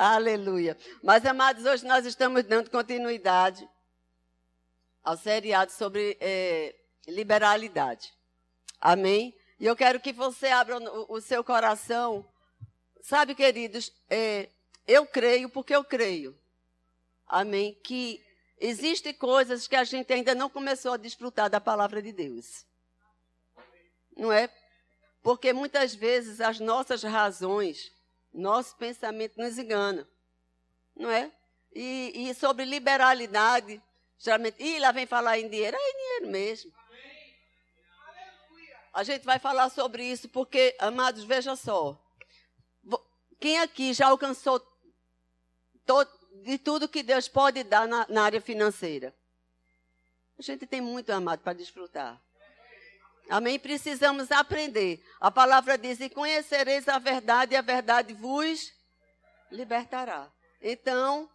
Aleluia. Mas, amados, hoje nós estamos dando continuidade ao seriado sobre liberalidade. Amém? E eu quero que você abra o seu coração. Sabe, queridos, eu creio porque eu creio. Amém? Que existem coisas que a gente ainda não começou a desfrutar da palavra de Deus. Não é? Porque muitas vezes as nossas razões, nosso pensamento nos engana. Não é? E sobre liberalidade, geralmente, lá vem falar em dinheiro, é dinheiro mesmo. A gente vai falar sobre isso porque, amados, veja só. Quem aqui já alcançou de tudo que Deus pode dar na área financeira? A gente tem muito, amado, para desfrutar. Amém? Precisamos aprender. A palavra diz, e conhecereis a verdade, e a verdade vos libertará. Então,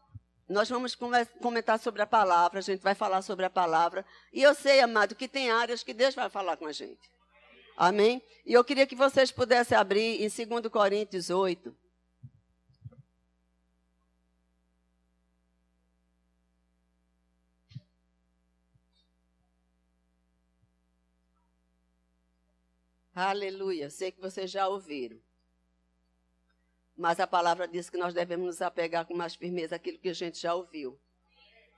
nós vamos comentar sobre a palavra, a gente vai falar sobre a palavra. E eu sei, amado, que tem áreas que Deus vai falar com a gente. Amém? E eu queria que vocês pudessem abrir em 2 Coríntios 8. Aleluia. Sei que vocês já ouviram. Mas a palavra diz que nós devemos nos apegar com mais firmeza àquilo que a gente já ouviu,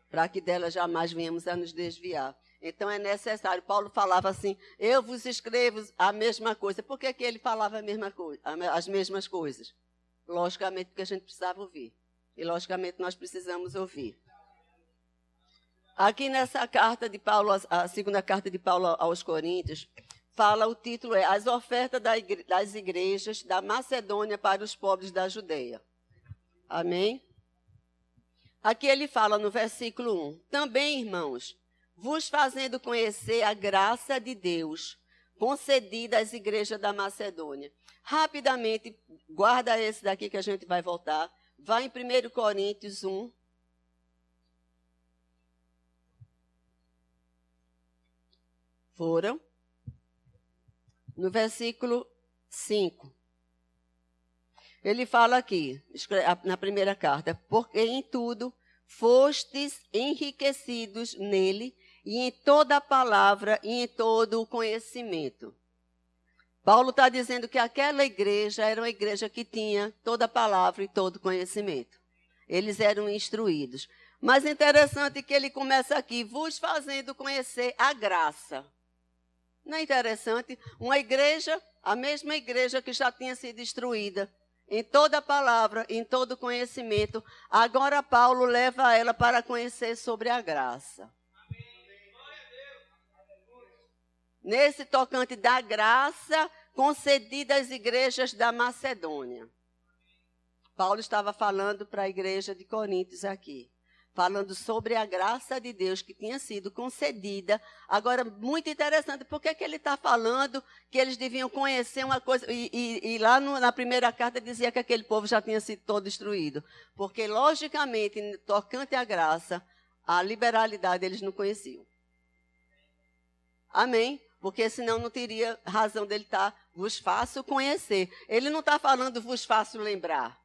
para que dela jamais venhamos a nos desviar. Então é necessário. Paulo falava assim, eu vos escrevo a mesma coisa. Por que ele falava a mesma coisa, as mesmas coisas? Logicamente porque a gente precisava ouvir. E logicamente nós precisamos ouvir. Aqui nessa carta de Paulo, a segunda carta de Paulo aos Coríntios, fala, o título é As ofertas das igrejas da Macedônia para os pobres da Judeia. Amém? Aqui ele fala no versículo 1. Também, irmãos, vos fazendo conhecer a graça de Deus concedida às igrejas da Macedônia. Rapidamente, guarda esse daqui que a gente vai voltar. Vai em 1 Coríntios 1. Foram? No versículo 5. Ele fala aqui, na primeira carta, porque em tudo fostes enriquecidos nele e em toda a palavra e em todo o conhecimento. Paulo está dizendo que aquela igreja era uma igreja que tinha toda a palavra e todo o conhecimento. Eles eram instruídos. Mas é interessante que ele começa aqui, vos fazendo conhecer a graça. Não é interessante? Uma igreja, a mesma igreja que já tinha sido instruída em toda a palavra, em todo o conhecimento, agora Paulo leva ela para conhecer sobre a graça. Nesse tocante da graça concedida às igrejas da Macedônia. Paulo estava falando para a igreja de Coríntios aqui. Falando sobre a graça de Deus que tinha sido concedida. Agora, muito interessante, por que ele está falando que eles deviam conhecer uma coisa? E lá na primeira carta dizia que aquele povo já tinha sido todo destruído. Porque, logicamente, tocante à graça, a liberalidade eles não conheciam. Amém? Porque senão não teria razão dele estar, vos faço conhecer. Ele não está falando, vos faço lembrar.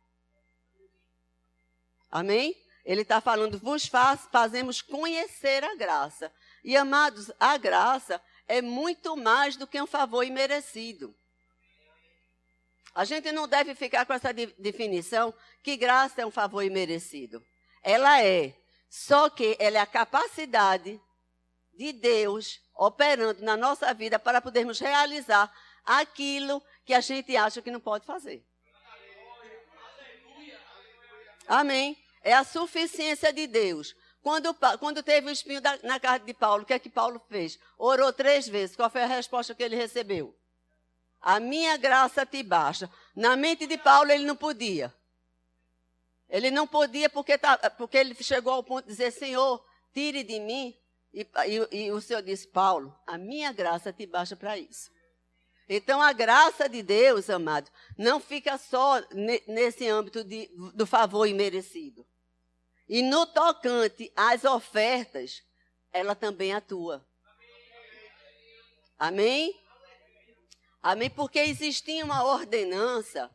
Amém? Ele está falando, vos fazemos conhecer a graça. E, amados, a graça é muito mais do que um favor imerecido. A gente não deve ficar com essa definição que graça é um favor imerecido. Ela é, só que ela é a capacidade de Deus operando na nossa vida para podermos realizar aquilo que a gente acha que não pode fazer. Amém? É a suficiência de Deus. Quando teve o espinho na carne de Paulo, o que é que Paulo fez? Orou 3 vezes. Qual foi a resposta que ele recebeu? A minha graça te basta. Na mente de Paulo, ele não podia. Ele não podia porque ele chegou ao ponto de dizer, Senhor, tire de mim. E o Senhor disse, Paulo, a minha graça te basta para isso. Então, a graça de Deus, amado, não fica só nesse âmbito do favor imerecido. E no tocante às ofertas, ela também atua. Amém? Amém? Porque existia uma ordenança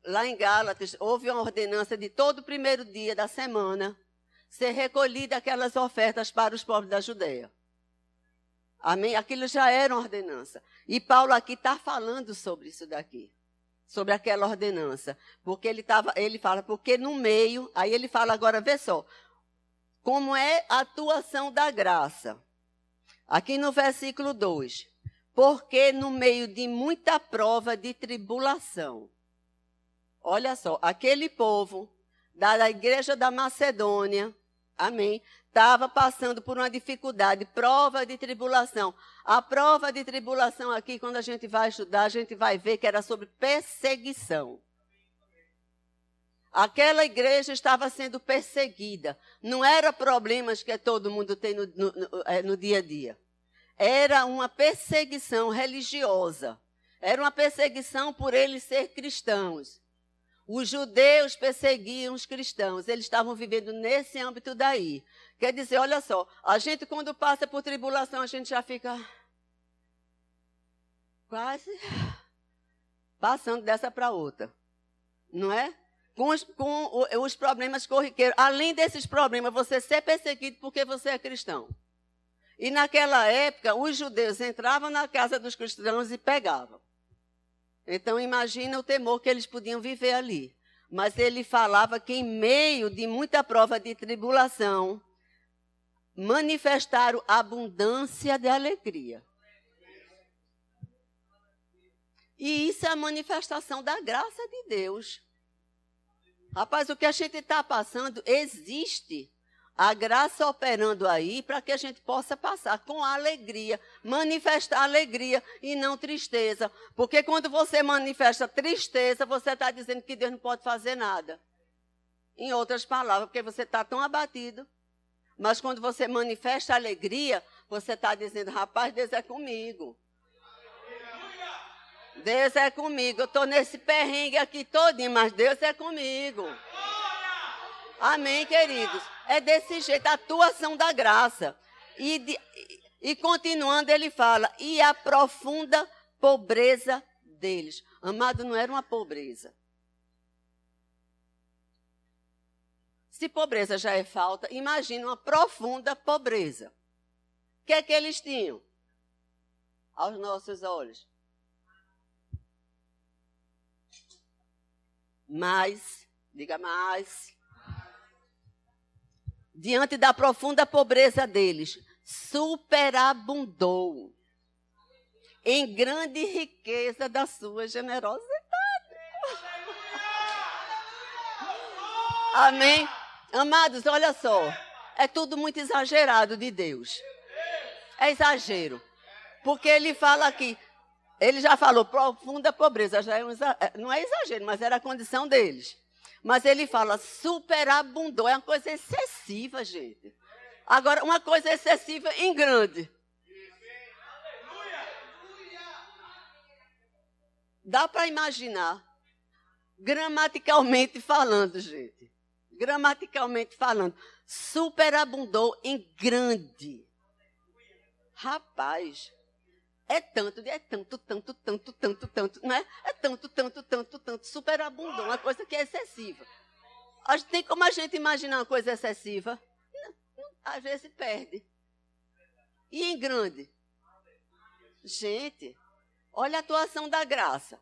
lá em Gálatas, houve uma ordenança de todo o primeiro dia da semana ser recolhida aquelas ofertas para os povos da Judeia. Amém? Aquilo já era uma ordenança. E Paulo aqui está falando sobre isso daqui. Sobre aquela ordenança. Porque ele fala, porque no meio, aí ele fala agora, vê só, como é a atuação da graça. Aqui no versículo 2. Porque no meio de muita prova de tribulação. Olha só, aquele povo da igreja da Macedônia, amém, estava passando por uma dificuldade, prova de tribulação. A prova de tribulação aqui, quando a gente vai estudar, a gente vai ver que era sobre perseguição. Aquela igreja estava sendo perseguida. Não era problemas que todo mundo tem no dia a dia. Era uma perseguição religiosa. Era uma perseguição por eles ser cristãos. Os judeus perseguiam os cristãos. Eles estavam vivendo nesse âmbito daí. Quer dizer, olha só, a gente quando passa por tribulação, a gente já fica quase passando dessa para outra. Não é? Com os problemas corriqueiros. Além desses problemas, você ser perseguido porque você é cristão. E naquela época, os judeus entravam na casa dos cristãos e pegavam. Então, imagina o temor que eles podiam viver ali. Mas ele falava que em meio de muita prova de tribulação, manifestaram abundância de alegria. E isso é a manifestação da graça de Deus. Rapaz, o que a gente está passando, existe a graça operando aí para que a gente possa passar com alegria, manifestar alegria e não tristeza. Porque quando você manifesta tristeza, você está dizendo que Deus não pode fazer nada. Em outras palavras, porque você está tão abatido. Mas quando você manifesta alegria, você está dizendo, rapaz, Deus é comigo. Deus é comigo. Eu estou nesse perrengue aqui todinho, mas Deus é comigo. Amém, queridos? É desse jeito, a atuação da graça. E continuando, ele fala, e a profunda pobreza deles. Amado, não era uma pobreza. Se pobreza já é falta, imagina uma profunda pobreza. O que é que eles tinham? Aos nossos olhos. Mas, diga mais. Diante da profunda pobreza deles, superabundou em grande riqueza da sua generosidade. Amém? Amados, olha só, é tudo muito exagerado de Deus. É exagero. Porque ele fala aqui, ele já falou profunda pobreza, já não é exagero, mas era a condição deles. Mas ele fala, superabundou, é uma coisa excessiva, gente. Agora, uma coisa excessiva em grande. Dá para imaginar, gramaticalmente falando, gente. Gramaticalmente falando, superabundou em grande. Rapaz, é tanto, não é? É tanto, superabundou, uma coisa que é excessiva. Tem como a gente imaginar uma coisa excessiva? Às vezes se perde. E em grande? Gente, olha a atuação da graça.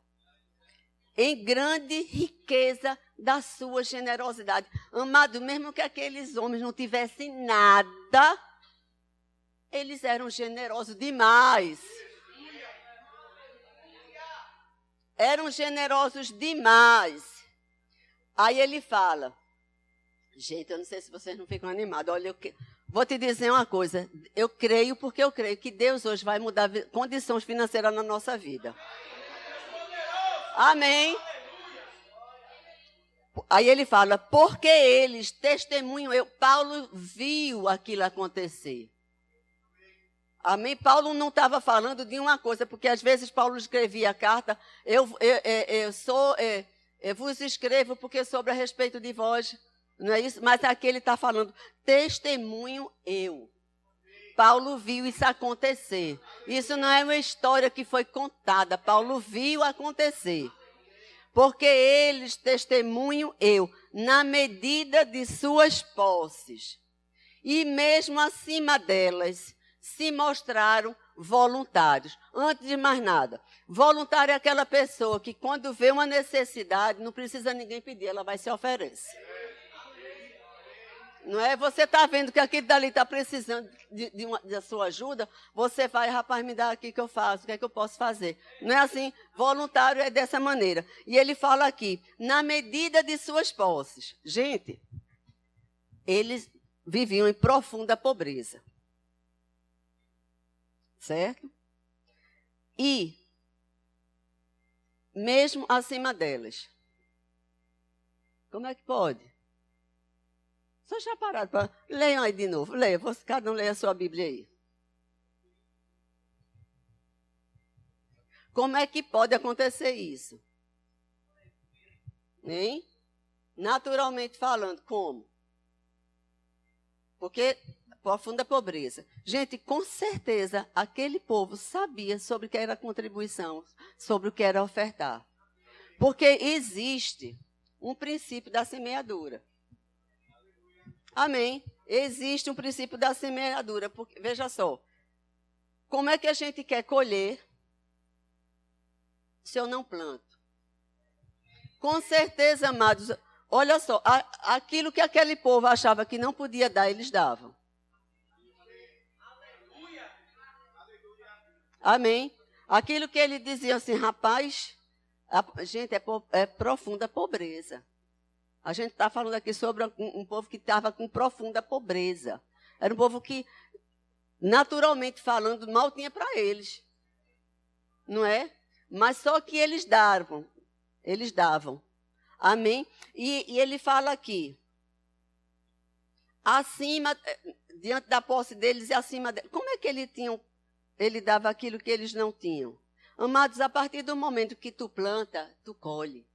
Em grande riqueza da sua generosidade. Amado, mesmo que aqueles homens não tivessem nada, eles eram generosos demais. Eram generosos demais. Aí ele fala, gente, eu não sei se vocês não ficam animados, olha, vou te dizer uma coisa, eu creio porque eu creio que Deus hoje vai mudar condições financeiras na nossa vida. Amém. Aí ele fala, porque eles testemunham, Paulo viu aquilo acontecer. Amém? Paulo não estava falando de uma coisa, porque às vezes Paulo escrevia a carta, eu vos escrevo porque sobre a respeito de vós, não é isso? Mas aqui ele está falando, testemunho eu. Paulo viu isso acontecer. Isso não é uma história que foi contada, Paulo viu acontecer. porque eles testemunham eu, na medida de suas posses. E mesmo acima delas, se mostraram voluntários. Antes de mais nada, voluntário é aquela pessoa que quando vê uma necessidade, não precisa ninguém pedir, ela vai se oferecer. Não é? Você está vendo que aquele dali está precisando da sua ajuda, você vai, rapaz, me dá aqui que eu faço, o que é que eu posso fazer? Não é assim? Voluntário é dessa maneira. E ele fala aqui, na medida de suas posses. Gente, eles viviam em profunda pobreza. Certo? E, mesmo acima delas, como é que pode? Só já parado para... Leiam aí de novo. Leia, cada um leia a sua Bíblia aí. Como é que pode acontecer isso? Hein? Naturalmente falando, como? Porque profunda pobreza. Gente, com certeza, aquele povo sabia sobre o que era contribuição, sobre o que era ofertar. Porque existe um princípio da semeadura. Amém? Existe um princípio da semeadura. Porque, veja só, como é que a gente quer colher se eu não planto? Com certeza, amados, olha só, aquilo que aquele povo achava que não podia dar, eles davam. Amém? Aquilo que ele dizia assim, rapaz, gente, é profunda pobreza. A gente está falando aqui sobre um povo que estava com profunda pobreza. Era um povo que, naturalmente falando, mal tinha para eles. Não é? Mas só que eles davam. Eles davam. Amém? E ele fala aqui, acima, diante da posse deles e acima deles. Como é que ele dava aquilo que eles não tinham? Amados, a partir do momento que tu planta, tu colhe.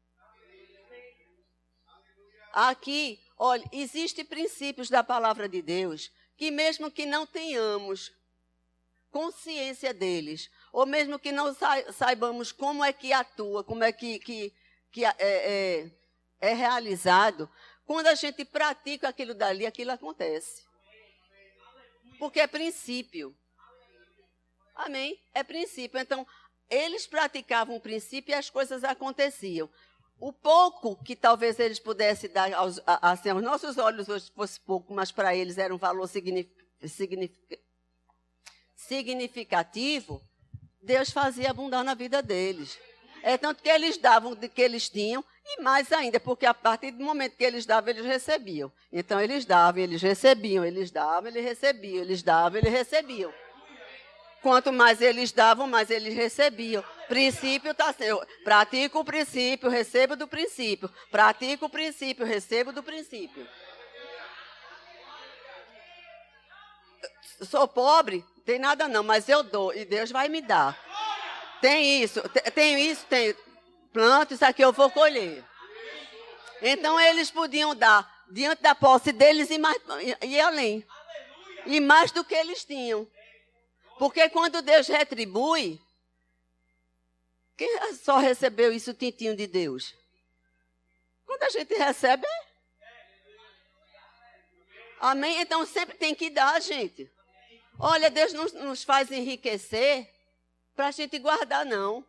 Aqui, olha, existem princípios da palavra de Deus que mesmo que não tenhamos consciência deles, ou mesmo que não saibamos como é que atua, como é que é realizado, quando a gente pratica aquilo dali, aquilo acontece. Porque é princípio. Amém? É princípio. Então, eles praticavam o princípio e as coisas aconteciam. O pouco que talvez eles pudessem dar assim, aos nossos olhos hoje fosse pouco, mas para eles era um valor significativo, Deus fazia abundar na vida deles. É tanto que eles davam do que eles tinham e mais ainda, porque a partir do momento que eles davam, eles recebiam. Então eles davam, eles recebiam, eles davam, eles recebiam, eles davam, eles recebiam. Quanto mais eles davam, mais eles recebiam. Princípio está sendo. Pratico o princípio, recebo do princípio. Pratico o princípio, recebo do princípio. Sou pobre? Tem nada não, mas eu dou e Deus vai me dar. Tem isso, tenho. Planto, isso aqui eu vou colher. Então eles podiam dar diante da posse deles e além. E mais do que eles tinham. Porque quando Deus retribui, quem só recebeu isso, o tintinho de Deus? Quando a gente recebe, amém? Então sempre tem que dar, gente. Olha, Deus não nos faz enriquecer para a gente guardar, não.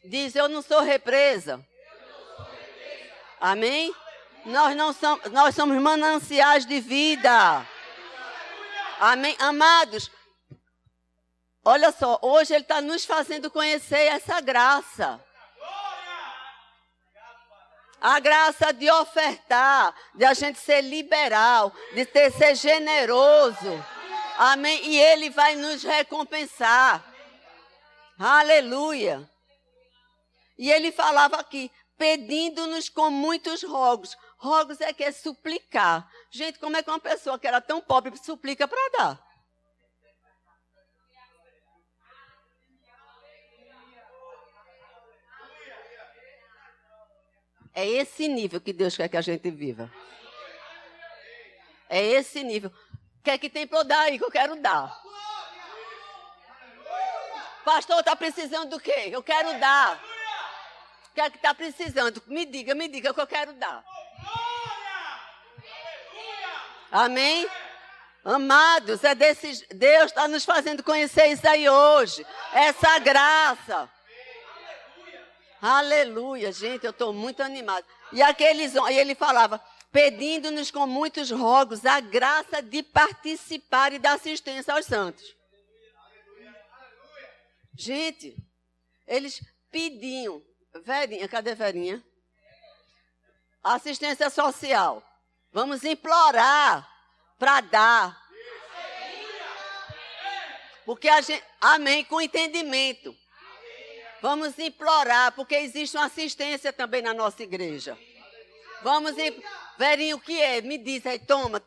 Diz, eu não sou represa. Amém? Nós somos mananciais de vida. Amém? Amados, olha só, hoje Ele está nos fazendo conhecer essa graça. A graça de ofertar, de a gente ser liberal, de ser generoso. Amém? E Ele vai nos recompensar. Aleluia. E Ele falava aqui, pedindo-nos com muitos rogos. Rogos é que é suplicar. Gente, como é que uma pessoa que era tão pobre suplica para dar? É esse nível que Deus quer que a gente viva. É esse nível. O que é que tem para eu dar aí que eu quero dar? Pastor, está precisando do quê? Eu quero dar. que é que está precisando? Me diga que eu quero dar. Amém? Amados, Deus está nos fazendo conhecer isso aí hoje. Essa graça. Aleluia, gente, eu estou muito animado. E ele falava, pedindo-nos com muitos rogos a graça de participar e dar assistência aos santos. Gente, eles pediam, Verinha, cadê Verinha? Assistência social. Vamos implorar para dar. Porque a gente, amém, com entendimento. Vamos implorar, porque existe uma assistência também na nossa igreja. Verinho, o que é? Me diz aí, toma.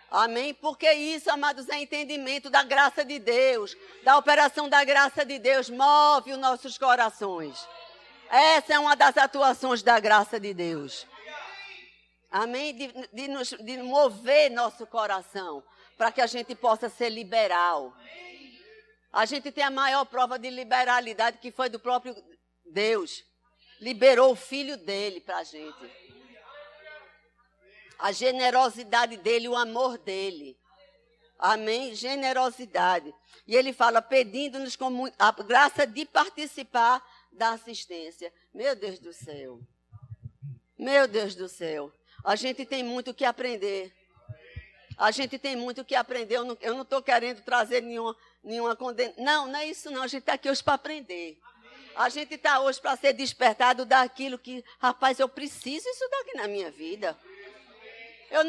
Amém? Porque isso, amados, é entendimento da graça de Deus, da operação da graça de Deus, move os nossos corações. Essa é uma das atuações da graça de Deus. Amém? De mover nosso coração, para que a gente possa ser liberal. A gente tem a maior prova de liberalidade que foi do próprio Deus. Liberou o Filho dele para a gente. A generosidade dele, o amor dele. Amém? Generosidade. E ele fala, pedindo-nos com a graça de participar da assistência. Meu Deus do céu. Meu Deus do céu. A gente tem muito o que aprender. A gente tem muito o que aprender. Eu não estou querendo trazer nenhuma condenação. Não é isso não. A gente está aqui hoje para aprender. A gente está hoje para ser despertado daquilo que, rapaz, eu preciso isso daqui na minha vida. Eu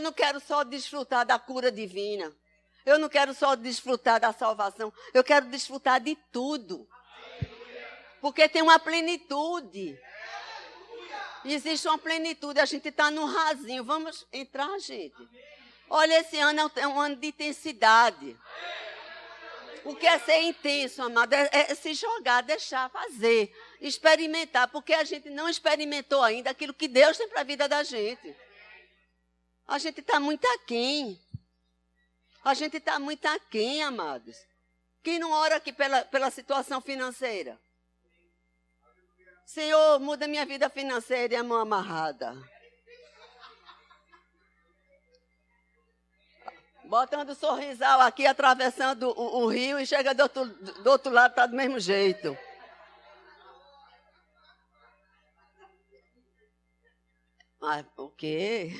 não quero só desfrutar da cura divina. Eu não quero só desfrutar da salvação. Eu quero desfrutar de tudo. Porque tem uma plenitude. Existe uma plenitude. A gente está no rasinho. Vamos entrar, gente? Olha, esse ano é um ano de intensidade. O que é ser intenso, amado? É se jogar, deixar, fazer, experimentar. Porque a gente não experimentou ainda aquilo que Deus tem para a vida da gente. A gente está muito aquém. A gente está muito aquém, amados. Quem não ora aqui pela situação financeira? Senhor, muda minha vida financeira e a mão amarrada. Botando sorrisal aqui, atravessando o rio e chega do outro lado, está do mesmo jeito. Mas o quê?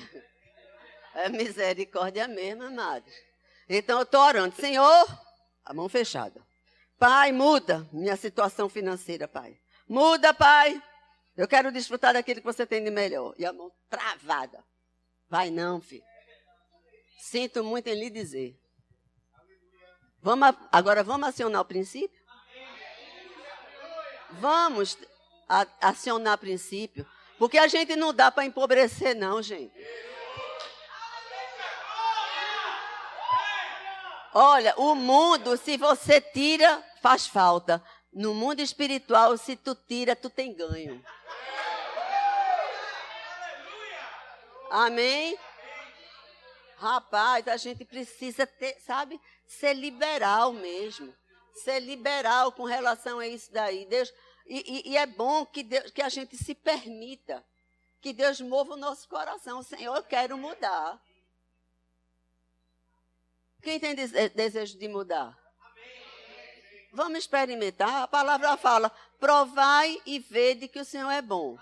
É misericórdia mesmo, amados. Então eu estou orando. Senhor, a mão fechada. Pai, muda minha situação financeira, Pai. Muda, Pai. Eu quero desfrutar daquilo que você tem de melhor. E a mão travada. Vai não, filho. Sinto muito em lhe dizer. Agora vamos acionar o princípio? Vamos acionar o princípio. Porque a gente não dá para empobrecer, não, gente. Olha, o mundo, se você tira, faz falta. No mundo espiritual, se tu tira, tu tem ganho. Amém? Rapaz, a gente precisa ter, sabe, ser liberal mesmo. Ser liberal com relação a isso daí. Deus, e é bom que a gente se permita. Que Deus mova o nosso coração. Senhor, eu quero mudar. Quem tem desejo de mudar? Vamos experimentar. A palavra fala, provai e vede que o Senhor é bom.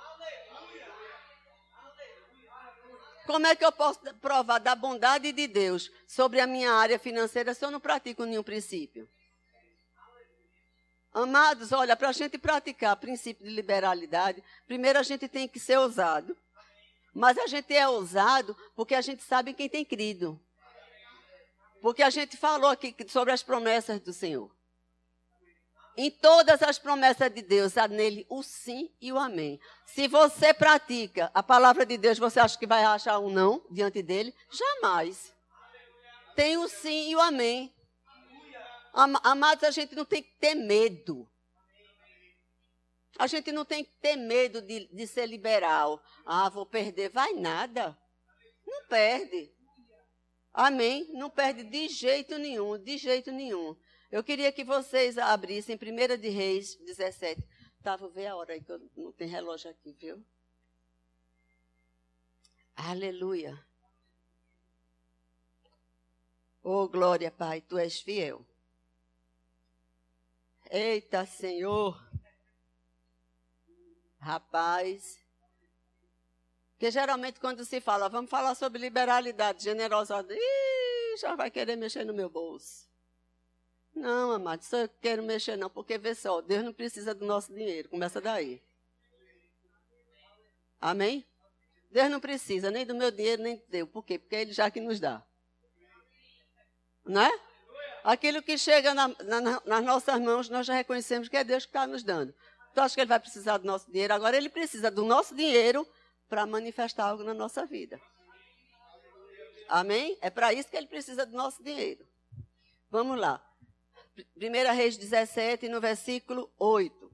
Como é que eu posso provar da bondade de Deus sobre a minha área financeira se eu não pratico nenhum princípio? Amados, olha, para a gente praticar princípio de liberalidade, primeiro a gente tem que ser ousado. Mas a gente é ousado porque a gente sabe quem tem crido. Porque a gente falou aqui sobre as promessas do Senhor. Em todas as promessas de Deus, há nele o sim e o amém. Se você pratica a palavra de Deus, você acha que vai achar um não diante dele? Jamais. Tem o sim e o amém. Amados, a gente não tem que ter medo. A gente não tem que ter medo de ser liberal. Ah, vou perder. Vai nada. Não perde. Amém? Não perde de jeito nenhum, de jeito nenhum. Eu queria que vocês abrissem 1 de Reis 17. Tá, vou ver a hora aí, que eu não tenho relógio aqui, viu? Aleluia. Oh, glória, Pai, Tu és fiel. Eita, Senhor. Rapaz. Porque geralmente quando se fala, vamos falar sobre liberalidade, generosidade, já vai querer mexer no meu bolso. Não, amado, isso eu quero mexer não, porque vê só, Deus não precisa do nosso dinheiro, começa daí. Amém? Deus não precisa nem do meu dinheiro, nem do teu. Por quê? Porque Ele já que nos dá. Não é? Aquilo que chega nas nossas mãos, nós já reconhecemos que é Deus que está nos dando. Tu acha que Ele vai precisar do nosso dinheiro? Agora Ele precisa do nosso dinheiro para manifestar algo na nossa vida. Amém? É para isso que Ele precisa do nosso dinheiro. Vamos lá. 1 Reis 17, no versículo 8.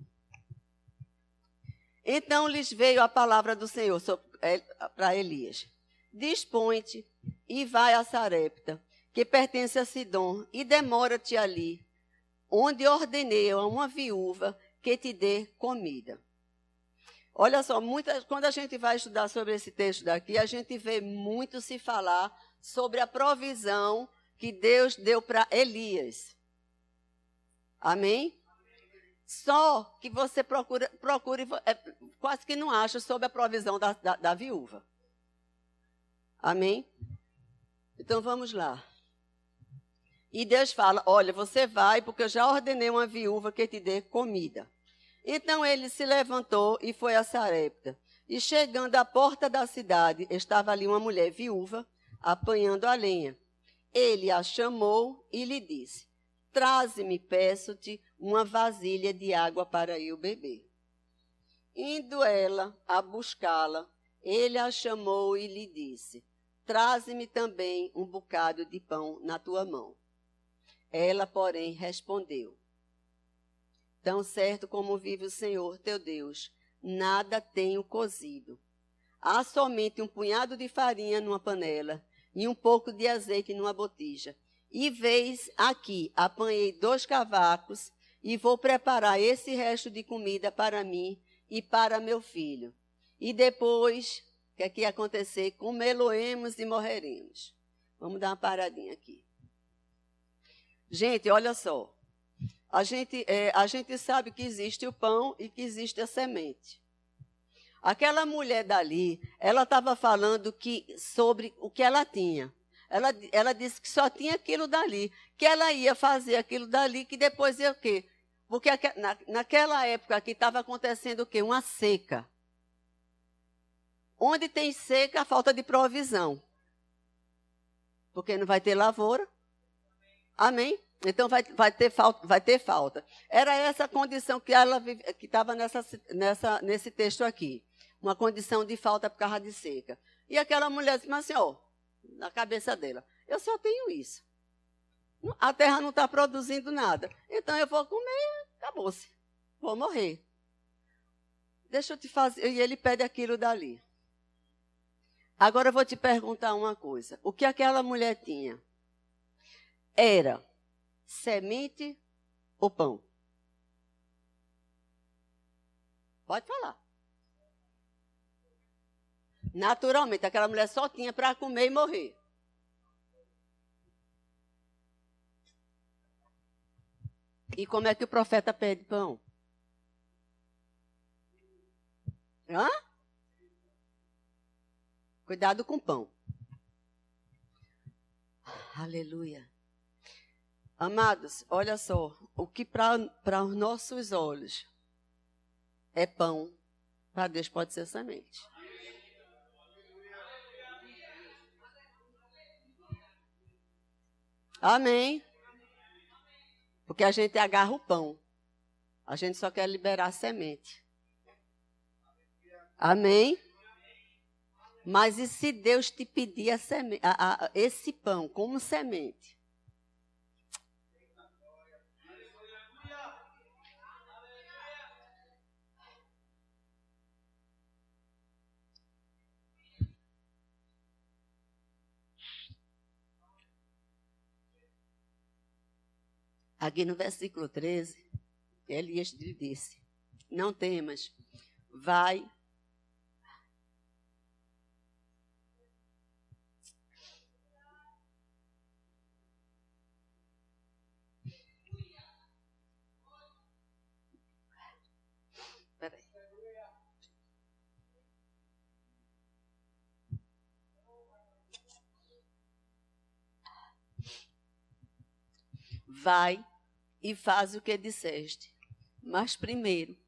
Então lhes veio a palavra do Senhor para Elias. Dispõe-te e vai a Sarepta, que pertence a Sidom, e demora-te ali, onde ordenei a uma viúva que te dê comida. Olha só, quando a gente vai estudar sobre esse texto daqui, a gente vê muito se falar sobre a provisão que Deus deu para Elias. Amém? Só que você procure quase que não acha sobre a provisão da viúva. Amém? Então vamos lá. E Deus fala, olha, você vai porque eu já ordenei uma viúva que te dê comida. Então ele se levantou e foi a Sarepta. E chegando à porta da cidade, estava ali uma mulher viúva, apanhando a lenha. Ele a chamou e lhe disse, traze-me, peço-te, uma vasilha de água para eu beber. Indo ela a buscá-la, ele a chamou e lhe disse, traze-me também um bocado de pão na tua mão. Ela, porém, respondeu, tão certo como vive o Senhor teu Deus, nada tenho cozido. Há somente um punhado de farinha numa panela e um pouco de azeite numa botija. E vês aqui, apanhei 2 cavacos e vou preparar esse resto de comida para mim e para meu filho. E depois, o que é que ia acontecer? Comê-lo-emos e morreremos. Vamos dar uma paradinha aqui. Gente, olha só. A gente sabe que existe o pão e que existe a semente. Aquela mulher dali, ela estava falando sobre o que ela tinha. Ela disse que só tinha aquilo dali, que ela ia fazer aquilo dali, que depois ia o quê? Porque naquela época aqui estava acontecendo o quê? Uma seca. Onde tem seca, a falta de provisão. Porque não vai ter lavoura. Amém? Então vai ter falta. Era essa a condição que estava nesse texto aqui. Uma condição de falta por causa de seca. E aquela mulher disse, mas assim, ó, na cabeça dela, eu só tenho isso. A terra não está produzindo nada. Então eu vou comer, acabou-se. Vou morrer. Deixa eu te fazer. E ele pede aquilo dali. Agora eu vou te perguntar uma coisa. O que aquela mulher tinha? Era semente ou pão? Pode falar. Naturalmente, aquela mulher só tinha para comer e morrer. E como é que o profeta pede pão? Hã? Cuidado com o pão. Aleluia. Amados, olha só, o que para os nossos olhos é pão, para Deus pode ser semente. Amém? Porque a gente agarra o pão. A gente só quer liberar a semente. Amém? Mas e se Deus te pedir esse pão como semente? Aqui no versículo 13, Elias lhe disse: não temas, vai. Peraí. Vai e faz o que disseste, mas primeiro,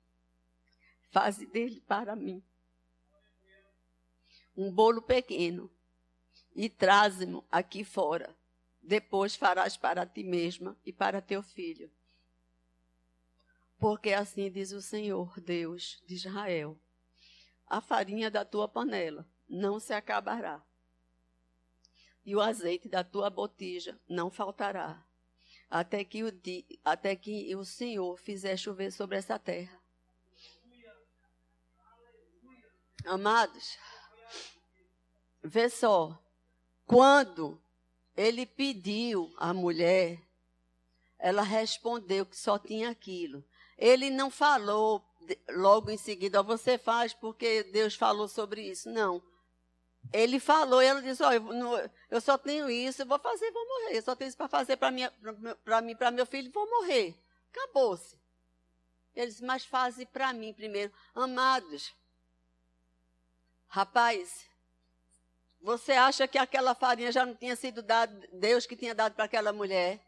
faze dele para mim um bolo pequeno e traze-mo aqui fora. Depois farás para ti mesma e para teu filho. Porque assim diz o Senhor, Deus de Israel: a farinha da tua panela não se acabará, e o azeite da tua botija não faltará, até que o Senhor fizer chover sobre essa terra. Amados, vê só, quando ele pediu à mulher, ela respondeu que só tinha aquilo. Ele não falou logo em seguida: você faz porque Deus falou sobre isso. Não. Ele falou e ela disse: eu só tenho isso, eu vou fazer, vou morrer. Eu só tenho isso para fazer para mim, para meu filho, vou morrer. Acabou-se. Ele disse: mas faze para mim primeiro. Amados, rapaz, você acha que aquela farinha já não tinha sido dada, Deus que tinha dado para aquela mulher?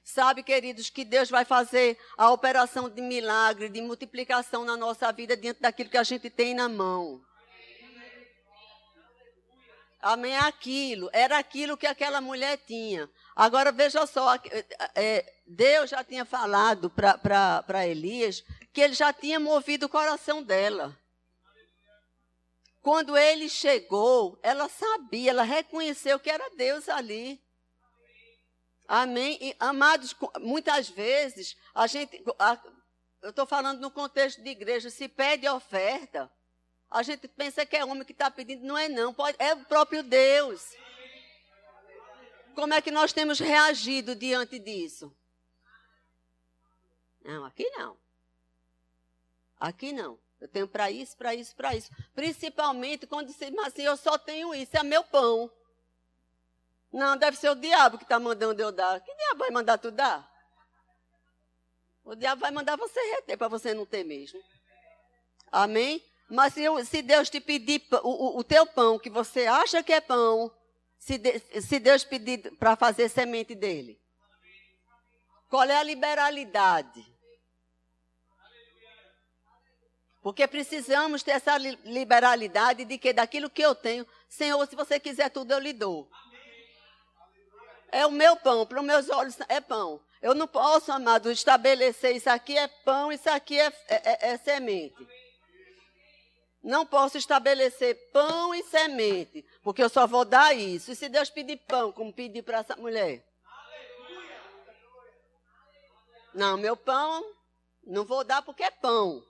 Sabe, queridos, que Deus vai fazer a operação de milagre, de multiplicação na nossa vida diante daquilo que a gente tem na mão. Amém? Era aquilo que aquela mulher tinha. Agora, veja só, Deus já tinha falado para Elias que ele já tinha movido o coração dela. Quando ele chegou, ela sabia, ela reconheceu que era Deus ali. Amém? E, amados, muitas vezes, eu estou falando no contexto de igreja, se pede oferta, a gente pensa que é homem que está pedindo, não é não, é o próprio Deus. Como é que nós temos reagido diante disso? Não, aqui não. Aqui não. Eu tenho para isso, para isso, para isso. Principalmente quando diz assim, eu só tenho isso, é meu pão. Não, deve ser o diabo que está mandando eu dar. Que diabo vai mandar tu dar? O diabo vai mandar você reter, para você não ter mesmo. Amém? Mas se Deus te pedir o teu pão, que você acha que é pão, se Deus pedir para fazer semente dele, qual é a liberalidade? Porque precisamos ter essa liberalidade de que daquilo que eu tenho, Senhor, se você quiser tudo, eu lhe dou. É o meu pão, para os meus olhos é pão. Eu não posso, amado, estabelecer isso aqui é pão, isso aqui é semente. Não posso estabelecer pão e semente, porque eu só vou dar isso. E se Deus pedir pão, como pedir para essa mulher? Não, meu pão não vou dar porque é pão.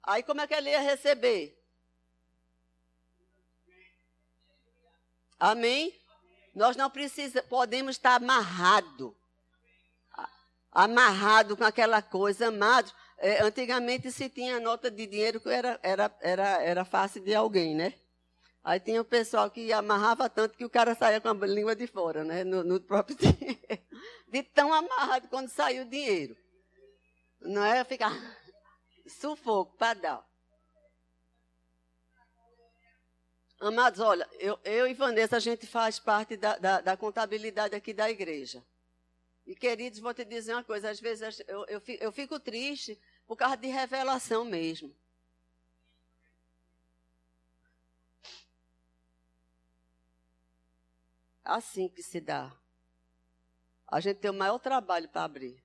Aí como é que ele ia receber? Amém? Nós não podemos estar amarrado com aquela coisa, amados. Antigamente se tinha nota de dinheiro que era fácil de alguém, né? Aí tinha o pessoal que amarrava tanto que o cara saía com a língua de fora, né? No próprio dinheiro. De tão amarrado quando saiu o dinheiro. Não é ficar sufoco para dar. Amados, olha, eu e Vanessa, a gente faz parte da contabilidade aqui da igreja. E, queridos, vou te dizer uma coisa, às vezes eu fico triste por causa de revelação mesmo. Assim que se dá. A gente tem o maior trabalho para abrir.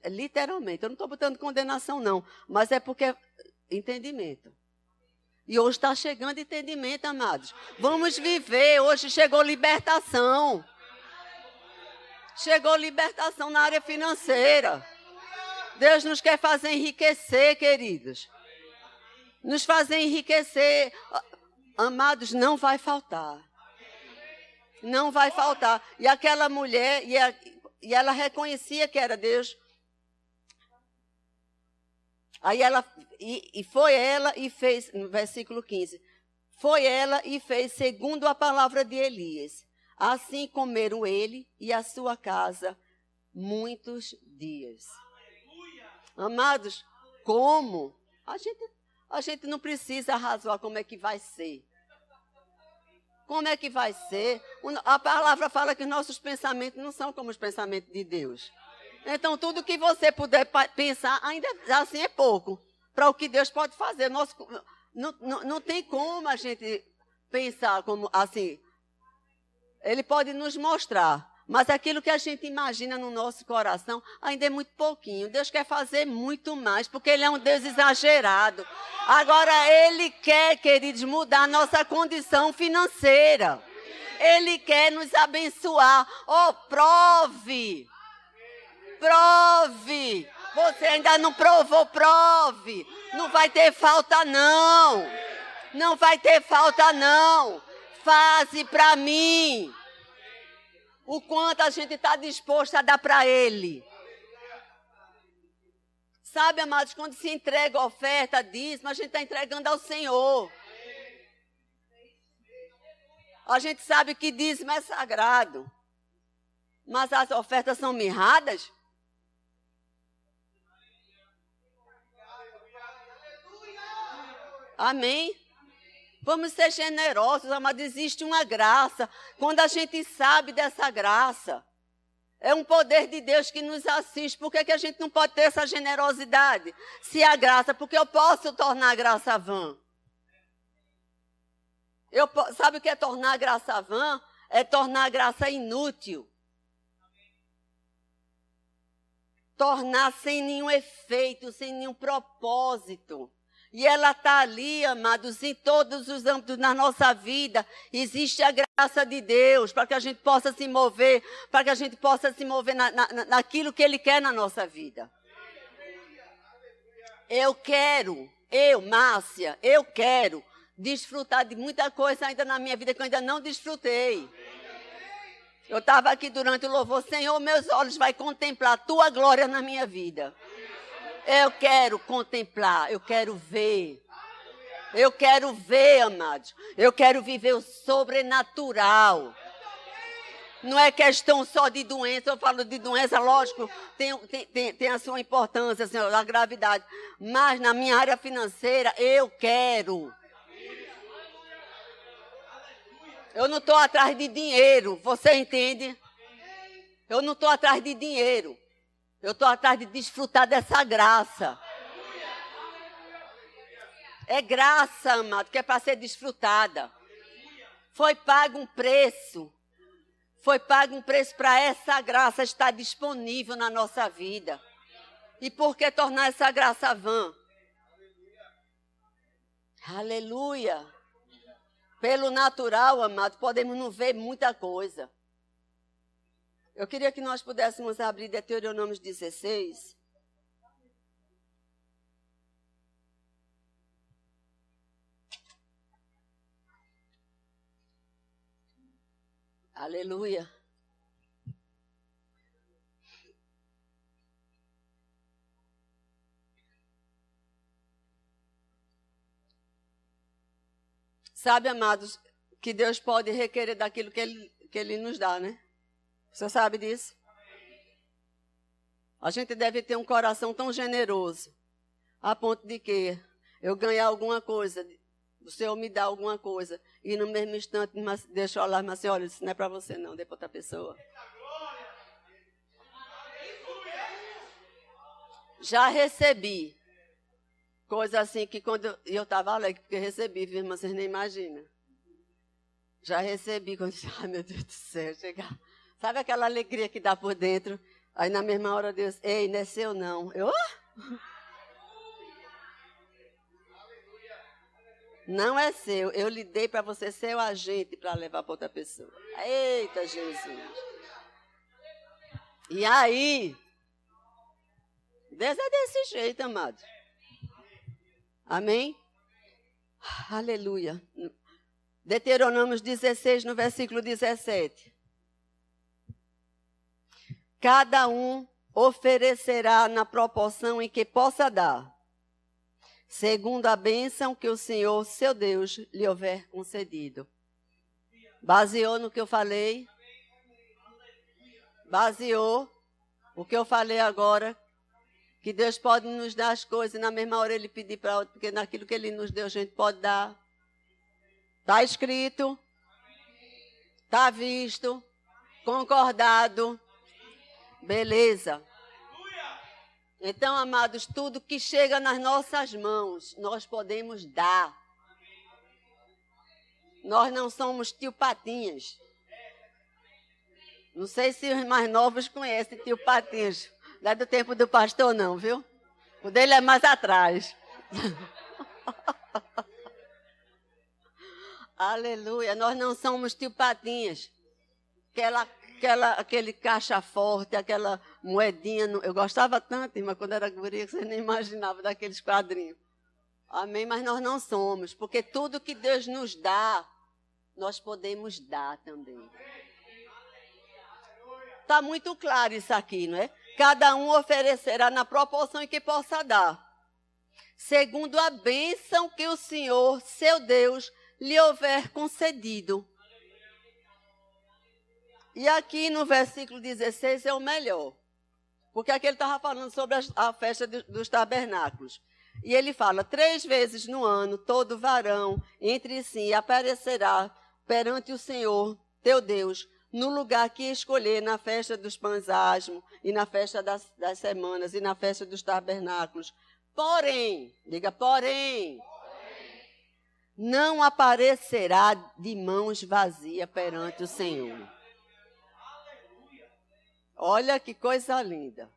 Literalmente, eu não estou botando condenação não, mas é porque é entendimento. E hoje está chegando entendimento, amados. Vamos viver, hoje chegou libertação. Chegou libertação na área financeira. Deus nos quer fazer enriquecer, queridos. Nos fazer enriquecer. Amados, não vai faltar. Não vai faltar. E aquela mulher, e ela reconhecia que era Deus. Aí ela, e foi ela e fez, no versículo 15, foi ela e fez segundo a palavra de Elias. Assim comeram ele e a sua casa muitos dias. Amados, como? A gente não precisa arrasar como é que vai ser. Como é que vai ser? A palavra fala que nossos pensamentos não são como os pensamentos de Deus. Então, tudo que você puder pensar, ainda assim é pouco. Para o que Deus pode fazer. Não tem como a gente pensar como assim. Ele pode nos mostrar. Mas aquilo que a gente imagina no nosso coração ainda é muito pouquinho. Deus quer fazer muito mais, porque Ele é um Deus exagerado. Agora, Ele quer, queridos, mudar a nossa condição financeira. Ele quer nos abençoar. Oh, prove! Prove! Você ainda não provou, prove! Não vai ter falta, não! Não vai ter falta, não! Faze para mim! O quanto a gente está disposto a dar para Ele. Sabe, amados, quando se entrega a oferta, dízimo, a gente está entregando ao Senhor. A gente sabe que dízimo é sagrado. Mas as ofertas são mirradas. Amém? Vamos ser generosos, amados. Existe uma graça. Quando a gente sabe dessa graça, é um poder de Deus que nos assiste. Por que a gente não pode ter essa generosidade? Se a graça, porque eu posso tornar a graça vã. Sabe o que é tornar a graça vã? É tornar a graça inútil. Tornar sem nenhum efeito, sem nenhum propósito. E ela está ali, amados, em todos os âmbitos da nossa vida. Existe a graça de Deus para que a gente possa se mover, para que a gente possa se mover naquilo que Ele quer na nossa vida. Márcia, eu quero desfrutar de muita coisa ainda na minha vida que eu ainda não desfrutei. Eu estava aqui durante o louvor, Senhor, meus olhos vai contemplar a Tua glória na minha vida. Eu quero contemplar, eu quero ver. Eu quero ver, amados. Eu quero viver o sobrenatural. Não é questão só de doença. Eu falo de doença, lógico, tem a sua importância, Senhor, a gravidade. Mas na minha área financeira, eu quero. Eu não estou atrás de dinheiro, você entende? Eu não estou atrás de dinheiro. Eu estou atrás de desfrutar dessa graça. É graça, amado, que é para ser desfrutada. Foi pago um preço. Foi pago um preço para essa graça estar disponível na nossa vida. E por que tornar essa graça vã? Aleluia. Pelo natural, amado, podemos não ver muita coisa. Eu queria que nós pudéssemos abrir Deuteronômio 16. Aleluia. Sabe, amados, que Deus pode requerer daquilo que Ele nos dá, né? Você sabe disso? A gente deve ter um coração tão generoso, a ponto de que eu ganhar alguma coisa, o Senhor me dá alguma coisa, e no mesmo instante, deixa eu olhar, mas assim, olha, isso não é para você não, dê para outra pessoa. Já recebi coisa assim que quando eu estava alegre, porque recebi, viu, irmã, vocês nem imaginam. Já recebi quando, ai meu Deus do céu, chegar. Sabe aquela alegria que dá por dentro? Aí na mesma hora Deus, ei, não é seu não. Eu, não é seu, eu lhe dei para você ser o agente para levar para outra pessoa. Eita, Jesus. E aí, Deus é desse jeito, amado. Amém? Aleluia. Deuteronômio 16, no versículo 17. Cada um oferecerá na proporção em que possa dar, segundo a bênção que o Senhor, seu Deus, lhe houver concedido. Baseou no que eu falei? Baseou o que eu falei agora? Que Deus pode nos dar as coisas e na mesma hora Ele pedir para outro, porque naquilo que Ele nos deu a gente pode dar. Está escrito, está visto, concordado. Beleza. Então, amados, tudo que chega nas nossas mãos, nós podemos dar. Nós não somos tio Patinhas. Não sei se os mais novos conhecem tio Patinhas. Não é do tempo do pastor, não, viu? O dele é mais atrás. Aleluia. Nós não somos tio Patinhas. Aquele caixa forte, aquela moedinha. Eu gostava tanto, irmã, quando era guria, que você nem imaginava daqueles quadrinhos. Amém? Mas nós não somos, porque tudo que Deus nos dá, nós podemos dar também. Está muito claro isso aqui, não é? Cada um oferecerá na proporção em que possa dar, segundo a bênção que o Senhor, seu Deus, lhe houver concedido. E aqui no versículo 16 é o melhor. Porque aqui ele estava falando sobre a festa dos tabernáculos. E ele fala, 3 vezes no ano, todo varão entre si aparecerá perante o Senhor, teu Deus, no lugar que escolher, na festa dos pães asmos, e na festa das semanas, e na festa dos tabernáculos. Porém, diga porém, não aparecerá de mãos vazias perante o Senhor. Olha que coisa linda.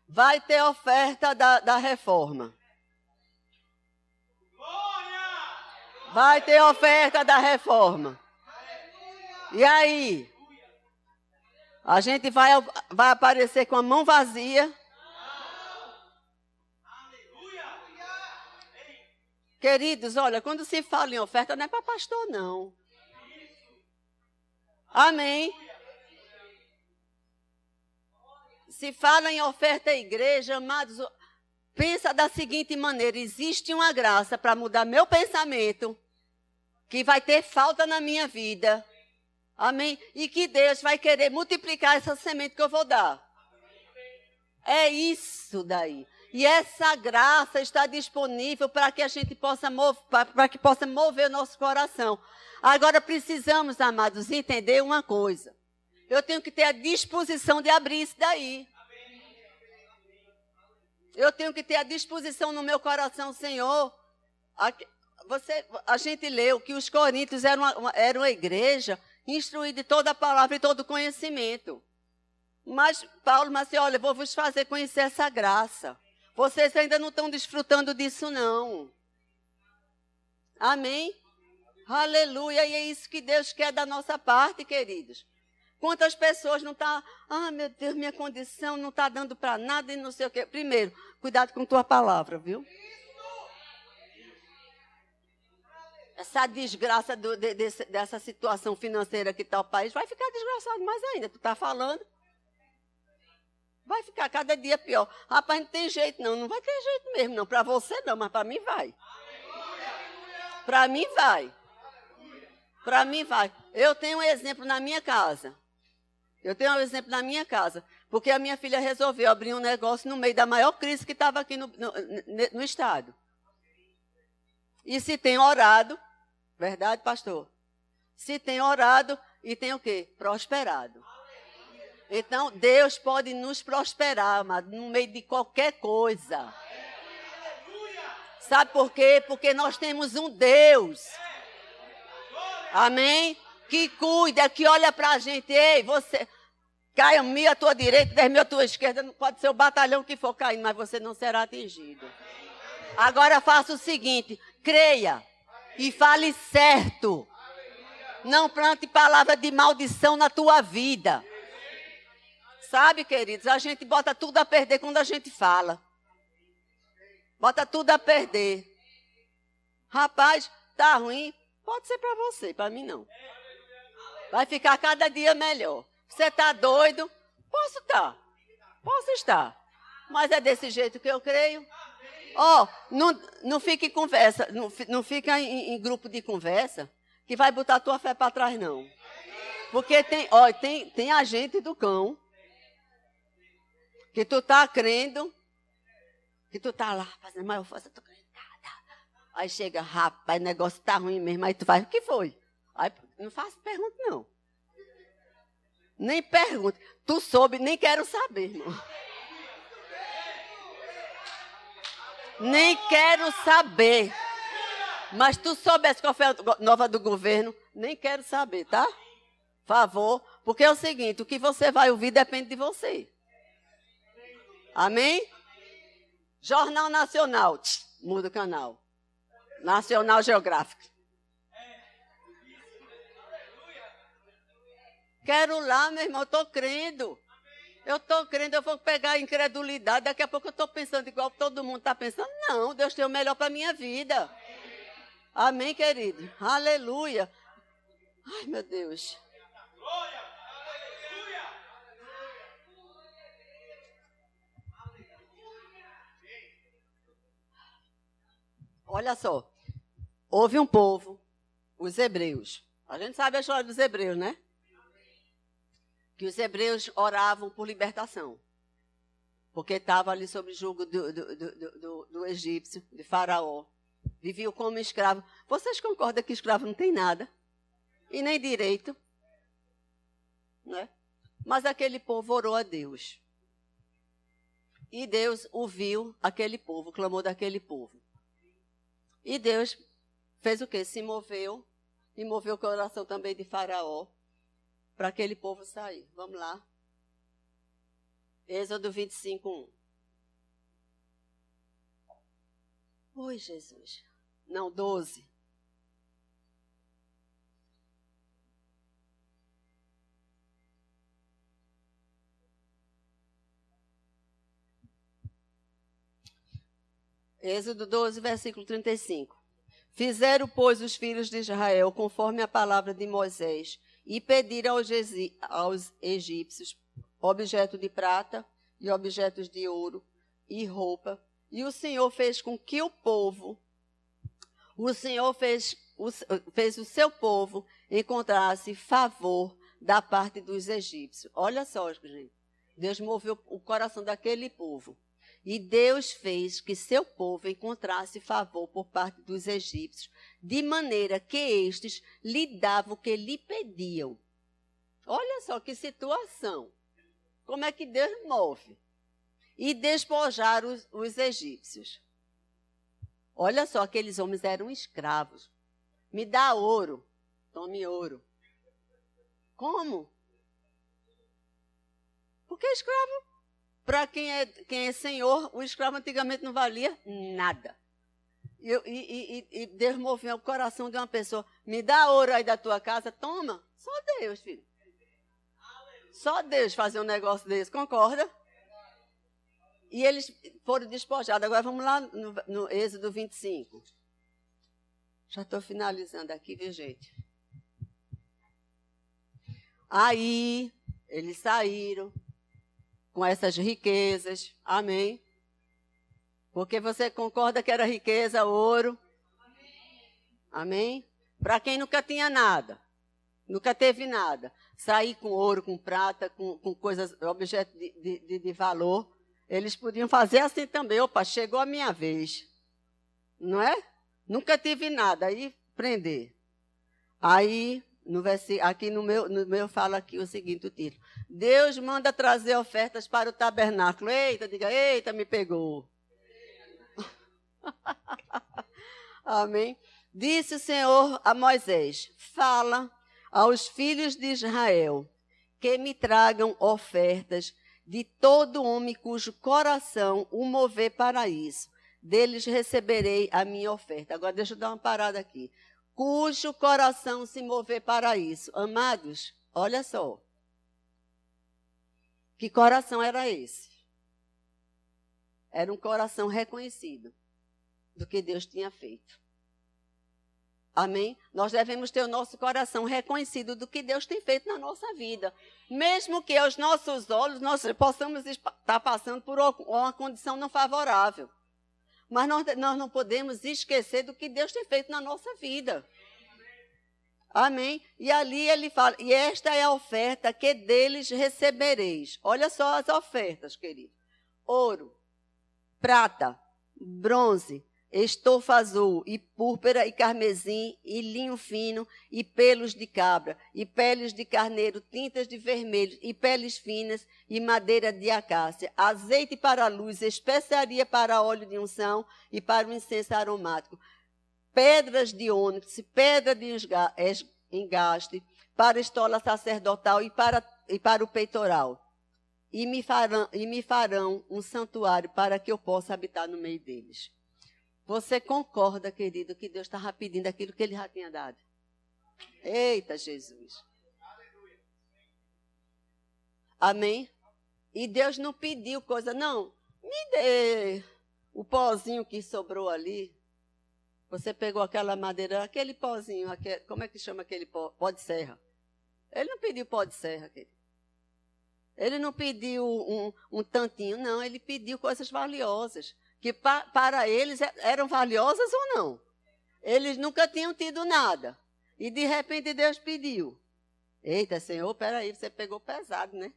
Vai ter oferta da reforma. Vai ter oferta da reforma. E aí? A gente vai aparecer com a mão vazia. Queridos, olha, quando se fala em oferta, não é para pastor, não. Amém. Se fala em oferta à igreja, amados, pensa da seguinte maneira, existe uma graça para mudar meu pensamento, que vai ter falta na minha vida. Amém? E que Deus vai querer multiplicar essa semente que eu vou dar. É isso daí. E essa graça está disponível para que a gente possa mover o nosso coração. Agora precisamos, amados, entender uma coisa. Eu tenho que ter a disposição de abrir isso daí. Eu tenho que ter a disposição no meu coração, Senhor. A gente leu que os coríntios eram uma igreja instruída de toda a palavra e todo o conhecimento. Mas Paulo disse assim, olha, vou vos fazer conhecer essa graça. Vocês ainda não estão desfrutando disso, não. Amém? Aleluia. E é isso que Deus quer da nossa parte, queridos. Quantas pessoas não estão, meu Deus, minha condição não está dando para nada e não sei o quê. Primeiro, cuidado com tua palavra, viu? Essa desgraça dessa situação financeira que está o país vai ficar desgraçado mais ainda. Tu está falando? Vai ficar cada dia pior. Rapaz, não tem jeito não. Não vai ter jeito mesmo não. Para você não, mas para mim vai. Para mim vai. Para mim vai. Eu tenho um exemplo na minha casa. Porque a minha filha resolveu abrir um negócio no meio da maior crise que estava aqui no estado. E se tem orado, verdade, pastor? Se tem orado e tem o quê? Prosperado. Então, Deus pode nos prosperar, amado, no meio de qualquer coisa. Sabe por quê? Porque nós temos um Deus. Amém? Que cuida, que olha para a gente. Ei, você, caia 1.000 à tua direita, 10.000 à tua esquerda. Não pode ser o batalhão que for caindo, mas você não será atingido. Agora faça o seguinte, creia e fale certo. Não plante palavra de maldição na tua vida. Sabe, queridos, a gente bota tudo a perder quando a gente fala. Bota tudo a perder. Rapaz, tá ruim? Pode ser para você, para mim não. Vai ficar cada dia melhor. Você tá doido? Posso estar. Posso estar. Mas é desse jeito que eu creio. Ó, não fique em conversa, não fica em grupo de conversa que vai botar tua fé para trás, não. Porque tem agente do cão que tu tá crendo, que tu tá lá fazendo, mas eu faço, eu tô crendo nada. Aí chega, rapaz, o negócio tá ruim mesmo, aí tu faz, o que foi? Aí não faço pergunta, não. Nem pergunta. Tu soube, nem quero saber, irmão. Nem quero saber. Mas tu soubesse qual foi a nova do governo, nem quero saber, tá? Favor. Porque é o seguinte, o que você vai ouvir depende de você. Amém? Jornal Nacional. Muda o canal. Nacional Geográfico. Quero lá, meu irmão, eu estou crendo. Eu estou crendo, eu vou pegar a incredulidade. Daqui a pouco eu estou pensando igual todo mundo está pensando. Não, Deus tem o melhor para a minha vida. Amém, querido? Aleluia. Ai, meu Deus. Olha só. Houve um povo, os hebreus. A gente sabe a história dos hebreus, né? Que os hebreus oravam por libertação. Porque estavam ali sob o jugo do egípcio, de Faraó. Viviam como escravo. Vocês concordam que escravo não tem nada? E nem direito? Né? Mas aquele povo orou a Deus. E Deus ouviu aquele povo, clamou daquele povo. E Deus fez o quê? Se moveu. E moveu o coração também de Faraó. Para aquele povo sair. Vamos lá. Êxodo 25, 1. Oi, Jesus. Não, 12. Êxodo 12, versículo 35. Fizeram, pois, os filhos de Israel, conforme a palavra de Moisés, e pediram aos egípcios objeto de prata e objetos de ouro e roupa. E o Senhor fez com que o Senhor fez o seu povo encontrasse favor da parte dos egípcios. Olha só, gente. Deus moveu o coração daquele povo. E Deus fez que seu povo encontrasse favor por parte dos egípcios, de maneira que estes lhe davam o que lhe pediam. Olha só que situação. Como é que Deus move? E despojaram os egípcios. Olha só, aqueles homens eram escravos. Me dá ouro. Tome ouro. Como? Porque escravo, para quem é senhor, o escravo antigamente não valia nada. E Deus moveu o coração de uma pessoa. Me dá ouro aí da tua casa, toma. Só Deus, filho. Só Deus fazer um negócio desse, concorda? E eles foram despojados. Agora vamos lá no Êxodo 25. Já estou finalizando aqui, viu, gente? Aí, eles saíram com essas riquezas. Amém? Porque você concorda que era riqueza, ouro? Amém? Para quem nunca tinha nada, nunca teve nada. Sair com ouro, com prata, com coisas, objetos de valor. Eles podiam fazer assim também. Opa, chegou a minha vez. Não é? Nunca tive nada. Aí, prender. Aí, aqui no meu fala aqui o seguinte, o título. Deus manda trazer ofertas para o tabernáculo. Eita, diga, eita, me pegou. Amém? Disse o Senhor a Moisés, fala aos filhos de Israel que me tragam ofertas de todo homem cujo coração o mover para isso. Deles receberei a minha oferta. Agora deixa eu dar uma parada aqui. Cujo coração se mover para isso. Amados, olha só. Que coração era esse? Era um coração reconhecido do que Deus tinha feito. Amém? Nós devemos ter o nosso coração reconhecido do que Deus tem feito na nossa vida. Mesmo que aos nossos olhos nós possamos estar passando por uma condição não favorável. Mas nós não podemos esquecer do que Deus tem feito na nossa vida. Amém? E ali ele fala, e esta é a oferta que deles recebereis. Olha só as ofertas, querido. Ouro, prata, bronze, estofa azul, e púrpura, e carmesim, e linho fino, e pelos de cabra, e peles de carneiro, tintas de vermelho, e peles finas, e madeira de acácia, azeite para a luz, especiaria para óleo de unção, e para o incenso aromático, pedras de ônix, pedra de engaste, para a estola sacerdotal e para o peitoral. E me farão um santuário para que eu possa habitar no meio deles. Você concorda, querido, que Deus estava pedindo aquilo que ele já tinha dado? Eita, Jesus. Amém? E Deus não pediu coisa, não. Me dê o pozinho que sobrou ali. Você pegou aquela madeira, aquele pozinho, como é que chama aquele pó? Pó de serra. Ele não pediu pó de serra, querido. Ele não pediu um tantinho, não. Ele pediu coisas valiosas, que para eles eram valiosas ou não. Eles nunca tinham tido nada. E de repente Deus pediu. Eita, Senhor, peraí, você pegou pesado, né?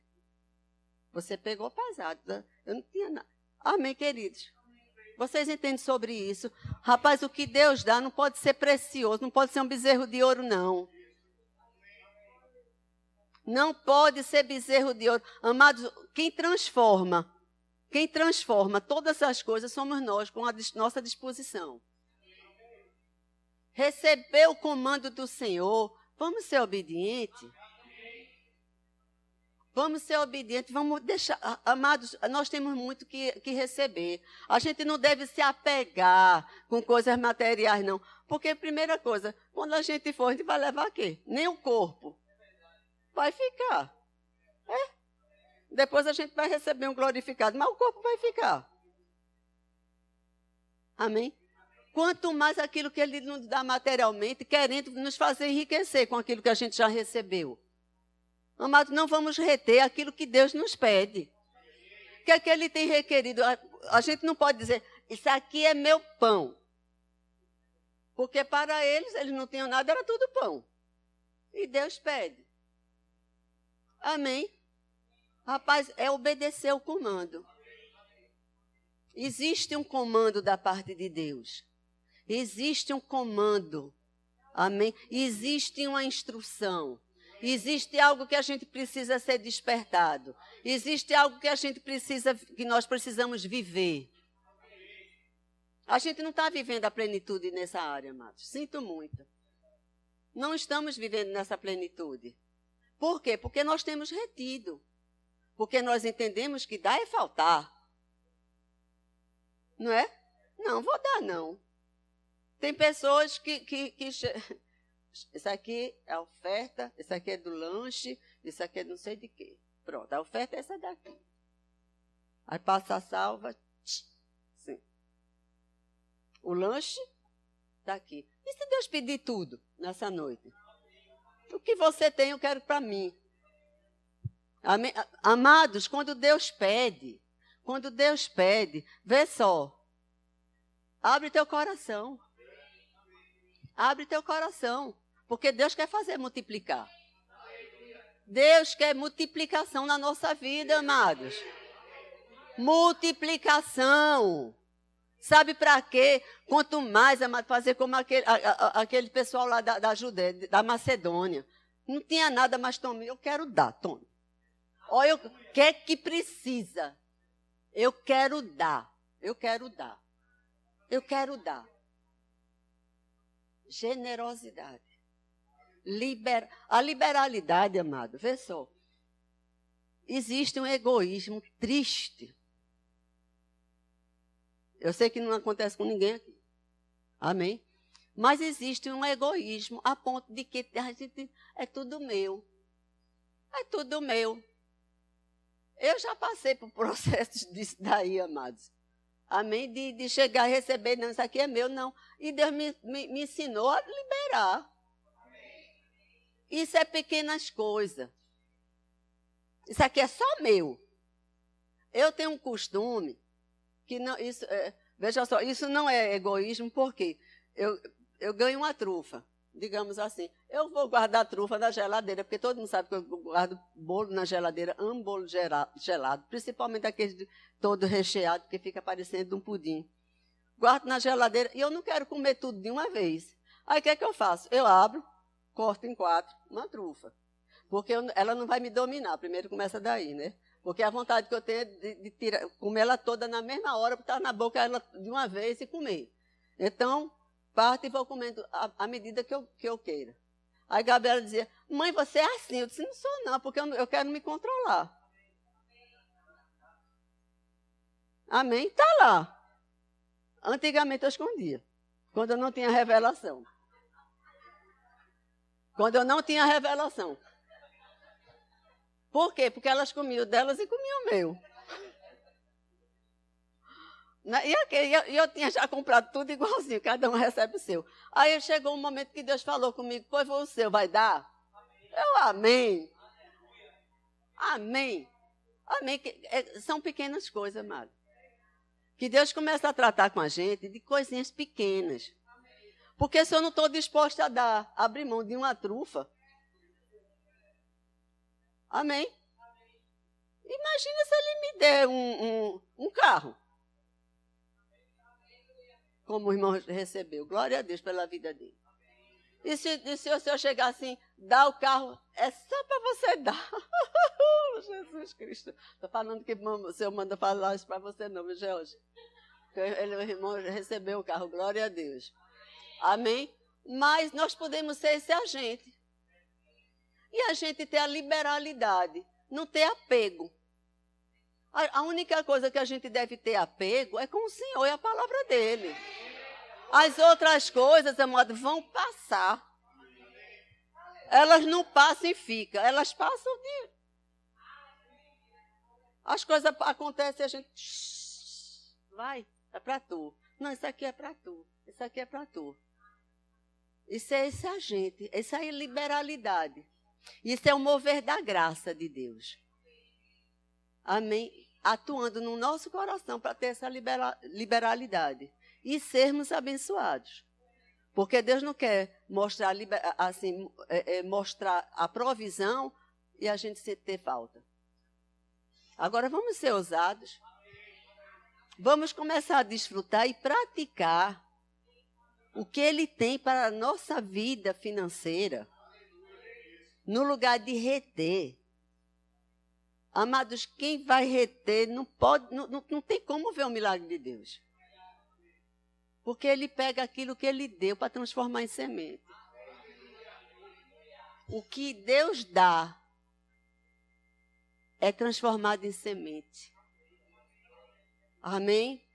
Você pegou pesado. Né? Eu não tinha nada. Amém, queridos? Vocês entendem sobre isso? Rapaz, o que Deus dá não pode ser precioso, não pode ser um bezerro de ouro, não. Não pode ser bezerro de ouro. Amados, quem transforma todas as coisas somos nós, com a nossa disposição. Receber o comando do Senhor, vamos ser obedientes. Vamos ser obedientes, vamos deixar. Amados, nós temos muito que receber. A gente não deve se apegar com coisas materiais, não. Porque, primeira coisa, quando a gente for, a gente vai levar o quê? Nem o corpo. Vai ficar. É? Depois a gente vai receber um glorificado, mas o corpo vai ficar. Amém? Quanto mais aquilo que Ele nos dá materialmente, querendo nos fazer enriquecer com aquilo que a gente já recebeu. Amados, não vamos reter aquilo que Deus nos pede. O que é que Ele tem requerido? A gente não pode dizer, isso aqui é meu pão. Porque para eles não tinham nada, era tudo pão. E Deus pede. Amém? Rapaz, é obedecer o comando. Existe um comando da parte de Deus. Existe um comando. Amém? Existe uma instrução. Existe algo que a gente precisa ser despertado. Existe algo que nós precisamos viver. A gente não está vivendo a plenitude nessa área, amados. Sinto muito. Não estamos vivendo nessa plenitude. Por quê? Porque nós temos retido. Porque nós entendemos que dar é faltar. Não é? Não, vou dar não. Tem pessoas que isso aqui é a oferta, isso aqui é do lanche, isso aqui é não sei de quê. Pronto, a oferta é essa daqui. Aí passa a salva, sim. O lanche está aqui. E se Deus pedir tudo nessa noite? O que você tem, eu quero para mim. Amém? Amados, quando Deus pede, vê só, abre teu coração. Abre teu coração. Porque Deus quer fazer multiplicar. Deus quer multiplicação na nossa vida, amados. Multiplicação. Sabe para quê? Quanto mais, amado, fazer como aquele pessoal lá da Judéia, da Macedônia. Não tinha nada, mas tome, eu quero dar, tome. Olha, o que é que precisa? Eu quero dar. Eu quero dar. Eu quero dar. Generosidade. A liberalidade, amado, vê só. Existe um egoísmo triste. Eu sei que não acontece com ninguém aqui. Amém? Mas existe um egoísmo a ponto de que a gente, é tudo meu. É tudo meu. Eu já passei por processos disso daí, amados. Amém? De chegar e receber, não, isso aqui é meu, não. E Deus me ensinou a liberar. Isso é pequenas coisas. Isso aqui é só meu. Eu tenho um costume que não, veja só, isso não é egoísmo, porque eu ganho uma trufa, digamos assim. Eu vou guardar a trufa na geladeira, porque todo mundo sabe que eu guardo bolo na geladeira, amo bolo gelado, principalmente aquele todo recheado, que fica parecendo um pudim. Guardo na geladeira e eu não quero comer tudo de uma vez. Aí o que é que eu faço? Eu abro, corto em 4, uma trufa. Porque ela não vai me dominar, primeiro começa daí, né? Porque a vontade que eu tenho é de comer ela toda na mesma hora, botar na boca ela de uma vez e comer. Então, parto e vou comendo à medida que eu queira. Aí Gabriela dizia, mãe, você é assim? Eu disse, não sou não, porque eu quero me controlar. Amém? Está lá. Antigamente eu escondia, quando eu não tinha revelação. Quando eu não tinha revelação. Por quê? Porque elas comiam delas e comiam o meu. E eu tinha já comprado tudo igualzinho, cada um recebe o seu. Aí chegou um momento que Deus falou comigo, pois o seu vai dar? Eu, amém. Amém. Amém. São pequenas coisas, amado. Que Deus começa a tratar com a gente de coisinhas pequenas. Porque se eu não estou disposta a dar, abrir mão de uma trufa, amém? Imagina se ele me der um carro. Como o irmão recebeu. Glória a Deus pela vida dele. E se eu chegar assim, dar o carro, é só para você dar. Jesus Cristo. Estou falando que o senhor manda falar isso para você não, viu, George? O irmão recebeu o carro, glória a Deus. Amém? Mas nós podemos ser esse agente. E a gente ter a liberalidade, não ter apego. A única coisa que a gente deve ter apego é com o Senhor e a palavra dele. As outras coisas, amado, vão passar. Elas não passam e ficam. Elas passam de... As coisas acontecem e a gente... Vai, é para tu. Não, isso aqui é para tu. Isso aqui é para tu. Isso é esse agente. Isso aí é liberalidade. Isso é o mover da graça de Deus. Amém? Atuando no nosso coração para ter essa liberalidade. E sermos abençoados. Porque Deus não quer mostrar, assim, mostrar a provisão e a gente ter falta. Agora vamos ser ousados. Vamos começar a desfrutar e praticar o que Ele tem para a nossa vida financeira. No lugar de reter. Amados, quem vai reter não tem como ver o milagre de Deus. Porque Ele pega aquilo que Ele deu para transformar em semente. O que Deus dá é transformado em semente. Amém?